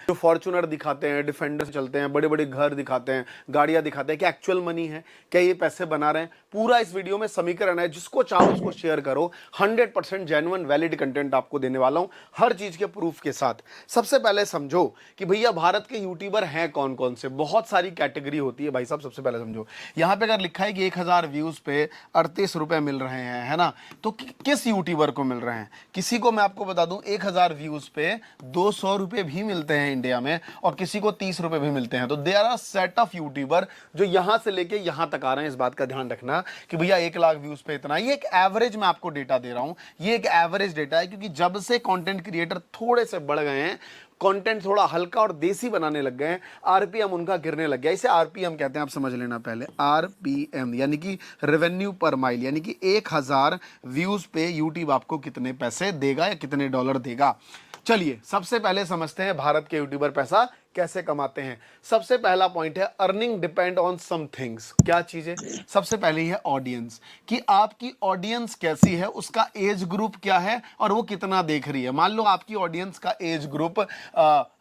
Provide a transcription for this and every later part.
जो फॉर्च्यूनर दिखाते हैं, डिफेंडर चलते हैं, बड़े बड़े घर दिखाते हैं, गाड़ियां दिखाते हैं, क्या एक्चुअल मनी है, क्या ये पैसे बना रहे हैं, पूरा इस वीडियो में समीकरण है। जिसको चाहो उसको शेयर करो, 100% जेन्युइन वैलिड कंटेंट आपको देने वाला हूं, हर चीज के प्रूफ के साथ। सबसे पहले समझो कि भैया भारत के यूट्यूबर हैं कौन कौन से। बहुत सारी कैटेगरी होती है भाई साहब। सबसे पहले समझो, यहां पे अगर लिखा है कि 1000 व्यूज पे 38 रुपए मिल रहे हैं, है ना, तो किस यूट्यूबर को मिल रहे हैं? किसी को मैं आपको बता दूं 1000 व्यूज पे 200 रुपए भी मिलते हैं इंडिया में, और किसी को 30 रुपए भी मिलते हैं। तो there are set of YouTuber जो यहां से लेके यहां तक आ रहे हैं। इस बात का ध्यान रखना कि भैया 1 लाख व्यूज पे इतना। ये एक एवरेज मैं आपको डेटा दे रहा हूं, ये एक एवरेज डेटा है, क्योंकि जब से कंटेंट क्रिएटर थोड़े से बढ़ गए हैं, कंटेंट थोड़ा हल्का और देसी बनाने लग गए हैं, आरपीएम उनका गिरने लग गया। इसे आरपीएम कहते हैं, आप समझ लेना पहले। आरपीएम यानी कि रेवेन्यू पर माइल, यानी कि 1000 व्यूज पे यूट्यूब आपको कितने पैसे देगा या कितने डॉलर देगा। चलिए सबसे पहले समझते हैं भारत के यूट्यूबर पैसा कैसे कमाते हैं। सबसे पहला पॉइंट है earning depend on some things. क्या चीज है? सबसे पहले ही है ऑडियंस, कि आपकी ऑडियंस कैसी है, उसका एज ग्रुप क्या है और वो कितना देख रही है। मान लो आपकी ऑडियंस का एज ग्रुप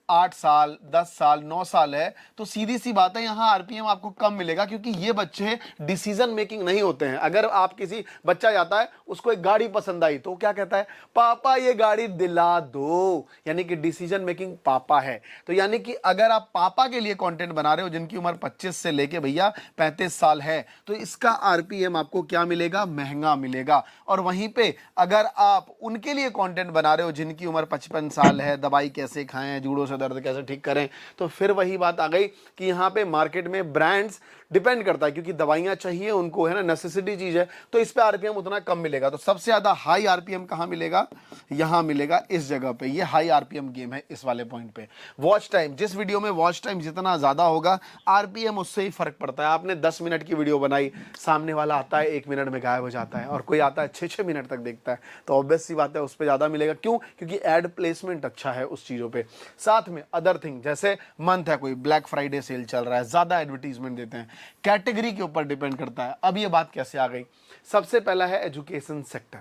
8 साल, 10 साल, 9 साल है, तो सीधी सी बात है यहां आरपीएम आपको कम मिलेगा, क्योंकि ये बच्चे डिसीजन मेकिंग नहीं होते हैं। अगर आप किसी बच्चा जाता है, उसको एक गाड़ी पसंद आई, तो क्या कहता है? पापा ये गाड़ी दिला दो, यानी कि डिसीजन मेकिंग पापा है। तो यानी कि अगर आप पापा के लिए कंटेंट बना रहे हो जिनकी उम्र 25 से लेके भैया 35 साल है, तो इसका आरपीएम आपको क्या मिलेगा? महंगा मिलेगा। और वहीं पे अगर आप उनके लिए कंटेंट बना रहे हो जिनकी उम्र 55 साल है, दवाई कैसे खाएं, जूड़ों से दर्द कैसे ठीक करें, तो फिर वही बात आ गई कि यहां पे मार्केट में ब्रांड्स डिपेंड करता है, क्योंकि दवाइयां चाहिए उनको, है ना, नेसेसिटी चीज है, तो इस पे आरपीएम उतना कम मिलेगा। तो सबसे ज्यादा हाई आरपीएम कहां मिलेगा? यहां मिलेगा, इस जगह पे। ये हाई आरपीएम गेम है इस वाले पॉइंट पे। वॉच टाइम, जिस वीडियो में वॉच टाइम जितना ज्यादा होगा, आरपीएम उससे ही फर्क पड़ता है। आपने 10 मिनट की वीडियो बनाई, सामने वाला आता है 1 मिनट में गायब हो जाता है, और कोई आता है 6-6 मिनट तक देखता है, तो ऑब्वियस सी बात है उस पर ज्यादा मिलेगा। क्यों? क्योंकि एड प्लेसमेंट अच्छा है उस चीजों पे। साथ में अदर थिंग, जैसे मंथ है, कोई ब्लैक फ्राइडे सेल चल रहा है, ज्यादा एडवर्टीजमेंट देते हैं, कैटेगरी के ऊपर डिपेंड करता है। अब ये बात कैसे आ गई? सबसे पहला है एजुकेशन सेक्टर।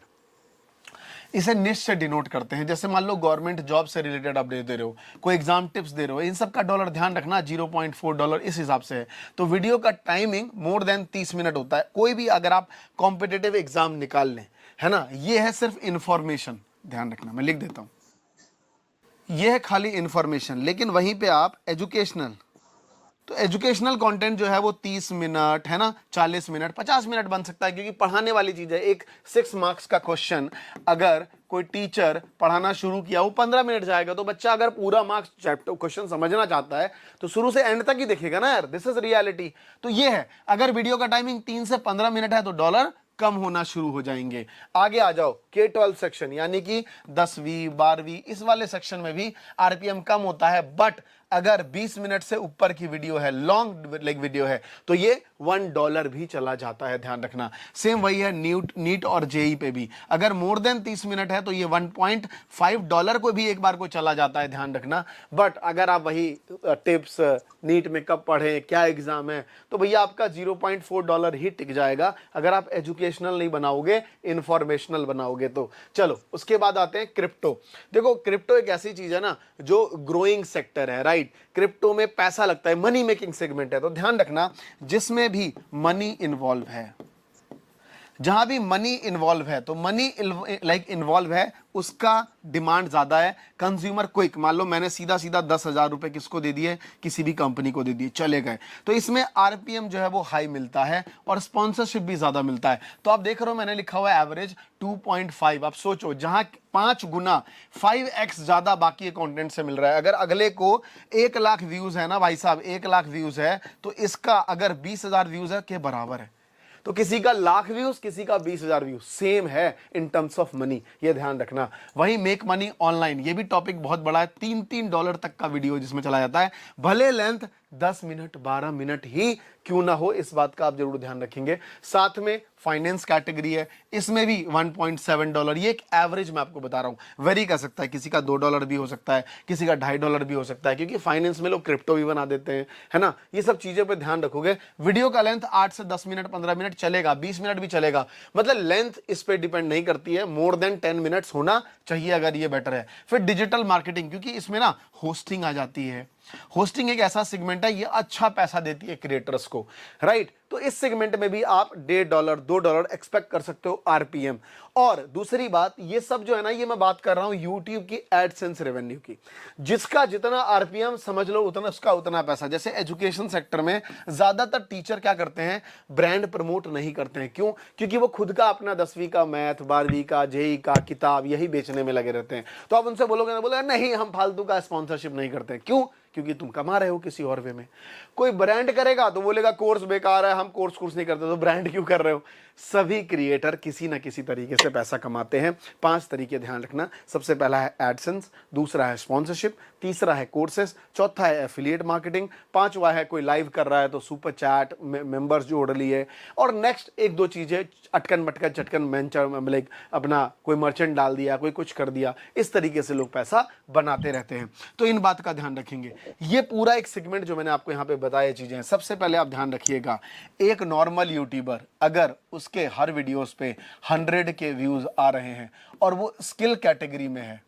इसे निश से डिनोट करते हैं। जैसे मान लो गवर्नमेंट जॉब से रिलेटेड आप दे रहे हो, कोई एग्जाम टिप्स दे रहे हो, इन सब का डॉलर ध्यान रखना 0.4 डॉलर इस हिसाब से है। तो वीडियो का टाइमिंग मोर देन 30 मिनट होता है। कोई भी अगर आप कॉम्पिटिटिव एग्जाम निकाल लें, है ना, ये है सिर्फ इंफॉर्मेशन, ध्यान रखना, मैं लिख देता हूं, ये है खाली इंफॉर्मेशन। लेकिन वहीं पे आप एजुकेशनल, तो एजुकेशनल कंटेंट जो है वो 30 मिनट, है ना, 40 मिनट, 50 मिनट बन सकता है, क्योंकि पढ़ाने वाली चीज है। एक 6 मार्क्स का क्वेश्चन अगर कोई टीचर पढ़ाना शुरू किया, वो 15 मिनट जाएगा, तो बच्चा अगर पूरा मार्क्स चैप्टर क्वेश्चन समझना चाहता है तो शुरू से एंड तक ही देखेगा ना यार। This is reality. तो ये है, अगर वीडियो का टाइमिंग 3 से 15 मिनट है तो डॉलर कम होना शुरू हो जाएंगे। आगे आ जाओ, K-12 सेक्शन, यानी कि 10वीं 12वीं, इस वाले सेक्शन में भी आरपीएम कम होता है। बट अगर 20 मिनट से ऊपर की वीडियो है, लॉन्ग लेग वीडियो है, तो ये $1 भी चला जाता है, ध्यान रखना। सेम वही है नीट और जेई पे भी। अगर मोर देन 30 मिनट है तो ये $1.5 को भी एक बार को चला जाता है, ध्यान रखना। बट अगर आप वही टिप्स, नीट में कब पढ़ें, क्या एग्जाम है, तो भैया आपका $0.4 ही टिक जाएगा, अगर आप एजुकेशनल नहीं बनाओगे, इंफॉर्मेशनल बनाओगे तो। चलो उसके बाद आते हैं क्रिप्टो। देखो क्रिप्टो एक ऐसी चीज है ना जो ग्रोइंग सेक्टर है, राइट। क्रिप्टो में पैसा लगता है, मनी मेकिंग सेगमेंट है। तो ध्यान रखना, जिसमें भी मनी इन्वॉल्व है, जहां भी मनी इन्वॉल्व है, तो मनी लाइक इन्वॉल्व है, उसका डिमांड ज्यादा है। कंज्यूमर क्विक, मान लो मैंने सीधा सीधा 10,000 रुपए किसको दे दिए? किसी भी कंपनी को दे दिए, चले गए, तो इसमें आरपीएम जो है वो हाई मिलता है और स्पॉन्सरशिप भी ज्यादा मिलता है। तो आप देख रहे हो मैंने लिखा हुआ है एवरेज 2.5। आप सोचो, जहां 5 गुना 5x ज्यादा बाकी कंटेंट से मिल रहा है। अगर अगले को 1 लाख व्यूज है ना भाई साहब, 1 लाख व्यूज है, तो इसका अगर 20,000 व्यूज है के बराबर है। तो किसी का 1,00,000 व्यूज, किसी का 20,000 व्यूज, सेम है इन टर्म्स ऑफ मनी, ये ध्यान रखना। वही मेक मनी ऑनलाइन, ये भी टॉपिक बहुत बड़ा है। $3 तक का वीडियो जिसमें चला जाता है, भले लेंथ 10 मिनट 12 मिनट ही क्यों ना हो, इस बात का आप जरूर ध्यान रखेंगे। साथ में फाइनेंस कैटेगरी है, इसमें भी $1.7। ये एक एवरेज मैं आपको बता रहा हूं, वेरी कर सकता है, किसी का $2 भी हो सकता है, किसी का $2.5 भी हो सकता है, क्योंकि फाइनेंस में लोग क्रिप्टो भी बना देते हैं, है ना। ये सब चीजें पे ध्यान रखोगे। वीडियो का लेंथ 8 से 10 मिनट 15 मिनट, मिनट चलेगा, 20 मिनट भी चलेगा, मतलब लेंथ इस पे डिपेंड नहीं करती है, मोर देन 10 मिनट्स होना चाहिए अगर ये बेटर है। फिर डिजिटल मार्केटिंग, क्योंकि इसमें ना होस्टिंग आ जाती है। होस्टिंग एक ऐसा सेगमेंट है, ये अच्छा पैसा देती है क्रिएटर्स को, राइट। तो इस सेगमेंट में भी आप $1.5 $2 एक्सपेक्ट कर सकते हो आरपीएम। और दूसरी बात, ये सब जो है ना, ये मैं बात कर रहा हूं यूट्यूब की एडसेंस रेवेन्यू की, जिसका जितना आरपीएम समझ लो उतना उसका उतना पैसा। जैसे एजुकेशन सेक्टर में ज्यादातर टीचर क्या करते हैं, ब्रांड प्रमोट नहीं करते हैं। क्यों? क्योंकि वो खुद का अपना 10वीं का मैथ, 12वीं का, जेई का किताब यही बेचने में लगे रहते हैं। तो आप उनसे बोलोगे ना, बोले नहीं हम फालतू का स्पॉन्सरशिप नहीं करते। क्यों? क्योंकि तुम कमा रहे हो किसी और वे में। कोई ब्रांड करेगा तो बोलेगा कोर्स बेकार है, हम कोर्स नहीं करते, तो ब्रांड क्यों कर रहे हो। सभी क्रिएटर किसी ना किसी तरीके से पैसा कमाते हैं। 5 तरीके ध्यान रखना। सबसे पहला है एडसेंस, दूसरा है स्पॉन्सरशिप, तीसरा है कोर्सेस, चौथा है एफिलिएट मार्केटिंग, पांचवा है कोई लाइव कर रहा है तो सुपर चैट, मेंबर्स जोड़ लिए, और नेक्स्ट 1-2 चीजें अटकन मटकन चटकन मतलब अपना कोई मर्चेंट डाल दिया, कोई कुछ कर दिया। इस तरीके से लोग पैसा बनाते रहते हैं। तो इन बात का ध्यान रखेंगे। ये पूरा एक सेगमेंट जो मैंने आपको यहाँ पे बताया चीजें हैं। सबसे पहले आप ध्यान रखिएगा, एक नॉर्मल यूट्यूबर अगर उसके हर वीडियोस पे 100 के व्यूज आ रहे हैं और वो स्किल कैटेगरी में है,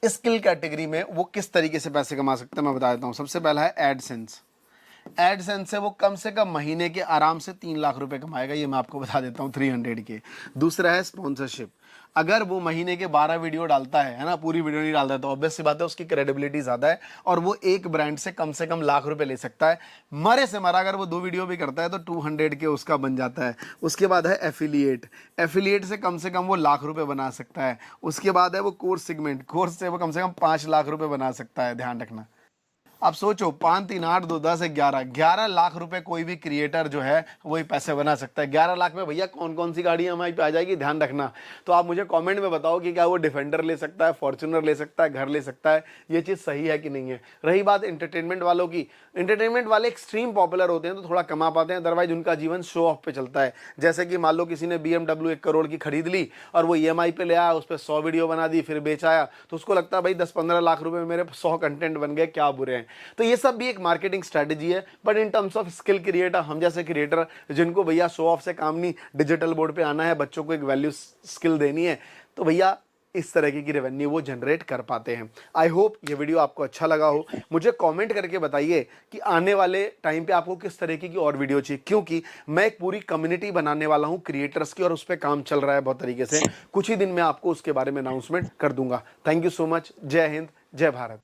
स्किल कैटेगरी में वो किस तरीके से पैसे कमा सकते हैं मैं बता देता हूं। सबसे पहला है एडसेंस। एडसेंस से वो कम से कम महीने के आराम से 3 लाख रुपए कमाएगा, ये मैं आपको बता देता हूं, 300 के। दूसरा है स्पॉन्सरशिप। अगर वो महीने के 12 वीडियो डालता है ना, पूरी वीडियो नहीं डालता है, तो ऑब्वियस सी बात है उसकी क्रेडिबिलिटी ज्यादा है और वो एक ब्रांड से कम लाख रुपए ले सकता है। मरे से मरा अगर वो 2 वीडियो भी करता है तो 200 के उसका बन जाता है। उसके बाद है एफिलिएट। एफिलिएट से कम वो लाख रुपए बना सकता है। उसके बाद है वो कोर्स सेगमेंट। कोर्स से वो कम से कम 5 लाख रुपए बना सकता है, ध्यान रखना। आप सोचो 5 3 8 2 10 11 लाख रुपए कोई भी क्रिएटर जो है वही पैसे बना सकता है। 11 लाख में भैया कौन कौन सी गाड़ी हमारी पे आ जाएगी, ध्यान रखना। तो आप मुझे कमेंट में बताओ कि क्या वो डिफेंडर ले सकता है, फॉर्च्यूनर ले सकता है, घर ले सकता है, ये चीज़ सही है कि नहीं है। रही बात एंटरटेनमेंट वालों की, एंटरटेनमेंट वाले एक्सट्रीम पॉपुलर होते हैं तो थोड़ा कमा पाते हैं, अदरवाइज उनका जीवन शो ऑफ पे चलता है। जैसे कि मान लो किसी ने BMW 1 करोड़ की खरीद ली और वो EMI पे ले आया, उस पर 100 वीडियो बना दी, फिर बेच आया, तो उसको लगता है भाई 10-15 लाख रुपए में मेरे 100 कंटेंट बन गए, क्या बुरे हैं। तो ये सब भी एक मार्केटिंग स्ट्रेटजी है। But in terms of skill creator, हम जैसे क्रिएटर जिनको भैया शो ऑफ से काम नहीं, डिजिटल बोर्ड पे आना है, बच्चों को एक वैल्यू स्किल देनी है, तो भैया इस तरह की रेवेन्यू वो जनरेट कर पाते हैं। आई होप ये वीडियो आपको अच्छा लगा हो। मुझे कमेंट करके बताइए कि आने वाले टाइम पे आपको किस तरीके की और वीडियो चाहिए, क्योंकि मैं एक पूरी कम्युनिटी बनाने वाला हूं क्रिएटर्स की और उस पर काम चल रहा है बहुत तरीके से। कुछ ही दिन में आपको उसके बारे में अनाउंसमेंट कर दूंगा। Thank you so much. जय हिंद, जय भारत।